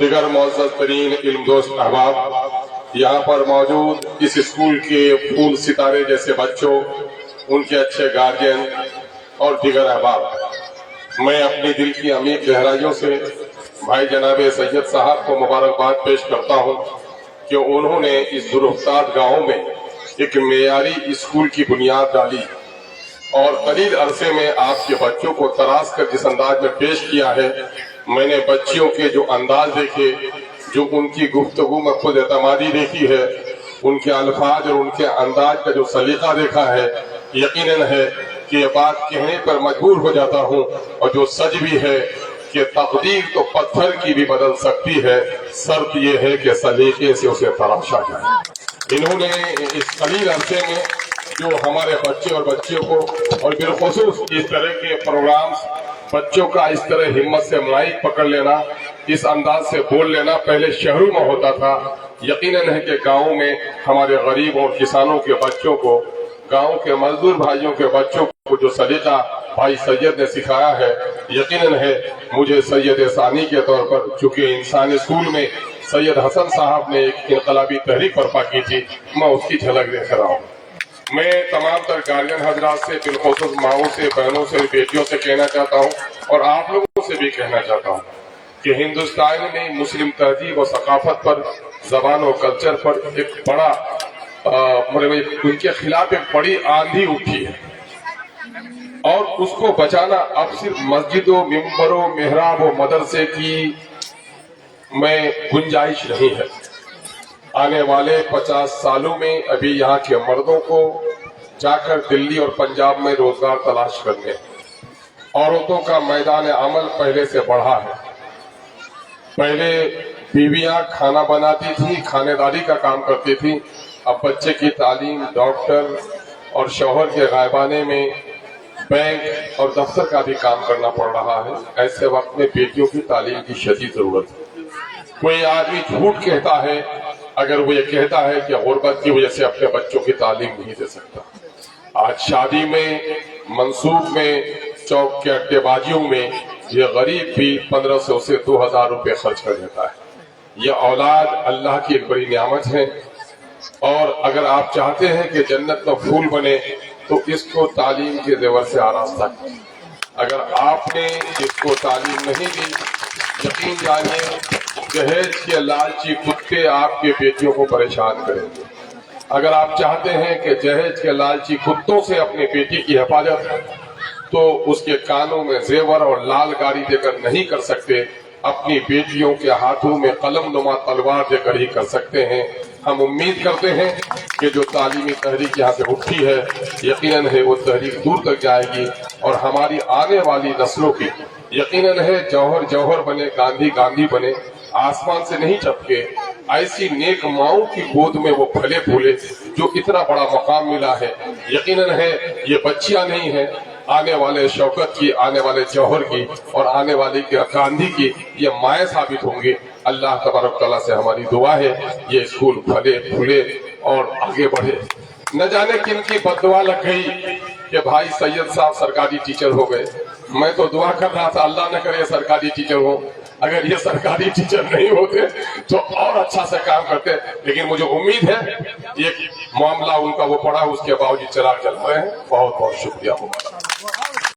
दिगर मोअज़्ज़ज़ तरीन इल्म दोस्त अहबाब, यहाँ पर मौजूद इस स्कूल के फूल सितारे जैसे बच्चों, उनके अच्छे गार्जियन और दिगर अहबाब, मैं अपनी दिल की अमीर गहराइयों से भाई जनाब सैयद साहब को मुबारकबाद पेश करता हूँ कि उन्होंने इस दुरुफ्ताद गाँव में एक मेयारी स्कूल की बुनियाद डाली और करीब अरसे में आपके बच्चों को तराश कर जिस अंदाज में पेश किया है, मैंने बच्चियों के जो अंदाज देखे, जो उनकी गुफ्तगू में खुद एतमादी देखी है, उनके अल्फाज और उनके अंदाज का जो सलीका देखा है, यकीनन है कि ये बात कहने पर मजबूर हो जाता हूँ। और जो सच भी है कि तकदीर तो पत्थर की भी बदल सकती है, शर्त ये है कि सलीके से उसे तराशा जाए। इन्होंने इस कलील अरसे में जो हमारे बच्चे और बच्चियों को और बिलखुसूस इस तरह के प्रोग्राम्स, बच्चों का इस तरह हिम्मत से माइक पकड़ लेना, इस अंदाज से बोल लेना पहले शहरों में होता था। यकीनन है कि गाँव में हमारे गरीब और किसानों के बच्चों को, गाँव के मजदूर भाइयों के बच्चों को जो सलीका भाई सैयद ने सिखाया है, यकीनन है मुझे सैयद सानी के तौर पर, चूंकि इंसानी स्कूल में सैयद हसन साहब ने एक इनकलाबी तहरीक बर्पा की थी, मैं उसकी झलक देख रहा हूँ। मैं तमाम तर गार्जियन हजरात से, बिलखुसूस माओं से, बहनों से, बेटियों से कहना चाहता हूँ और आप लोगों से भी कहना चाहता हूँ कि हिंदुस्तान में मुस्लिम तहजीब और सकाफत पर, जबान और कल्चर पर एक बड़ा उनके खिलाफ एक बड़ी आंधी उठी है और उसको बचाना अब सिर्फ मस्जिदों, मिंबरों, मेहराब मदरसे की में गुंजाइश नहीं है। आने वाले 50 सालों में अभी यहाँ के मर्दों को जाकर दिल्ली और पंजाब में रोजगार तलाश करने, औरतों का मैदान अमल पहले से बढ़ा है। पहले बीवियां खाना बनाती थी, खानेदारी का काम करती थी, अब बच्चे की तालीम, डॉक्टर और शौहर के गायबाने में बैंक और दफ्तर का भी काम करना पड़ रहा है। ऐसे वक्त में बेटियों की तालीम की शदीद जरूरत है। कोई आदमी झूठ कहता है अगर वो ये कहता है कि गुर्बत की वजह से अपने बच्चों की तालीम नहीं दे सकता। आज शादी में, मंसूब में, चौक के अड्डेबाजियों में ये गरीब भी 1500 से 2000 रुपए खर्च कर देता है। ये औलाद अल्लाह की एक बड़ी नियामत है और अगर आप चाहते हैं कि जन्नत में फूल बने तो इसको तालीम के जेवर से आरास्ता करें। अगर आपने इसको तालीम नहीं दी, यकीन जानिए दहेज के लालची कुत्ते आपके बेटियों को परेशान करेंगे। अगर आप चाहते हैं कि दहेज के लालची कुत्तों से अपनी बेटी की हिफाजत, तो उसके कानों में जेवर और लाल गाड़ी देकर नहीं कर सकते, अपनी बेटियों के हाथों में कलम नुमा तलवार देकर ही कर सकते हैं। हम उम्मीद करते हैं कि जो तालीमी तहरीक यहाँ से उठी है, यकीनन है वो तहरीक दूर तक जाएगी और हमारी आने वाली नस्लों की यकीनन है जौहर जौहर बने, गांधी गांधी बने, आसमान से नहीं टपके। ऐसी नेक माओं की गोद में वो फले फूले जो इतना बड़ा मकाम मिला है। यकीनन है ये बच्चियां नहीं है, आने वाले शौकत की, आने वाले जौहर की और आने वाले गांधी की ये माएँ साबित होंगे। अल्लाह तबारक तआला से हमारी दुआ है ये स्कूल फले फूले और आगे बढ़े। न जाने किन की बददुआ लग गई कि भाई सैयद साहब सरकारी टीचर हो गए। मैं तो दुआ कर रहा था अल्लाह न करे सरकारी टीचर हो। अगर ये सरकारी टीचर नहीं होते तो और अच्छा से काम करते, लेकिन मुझे उम्मीद है ये मामला उनका वो पड़ा, उसके बावजूद चिराग जला रहे हैं। बहुत बहुत शुक्रिया।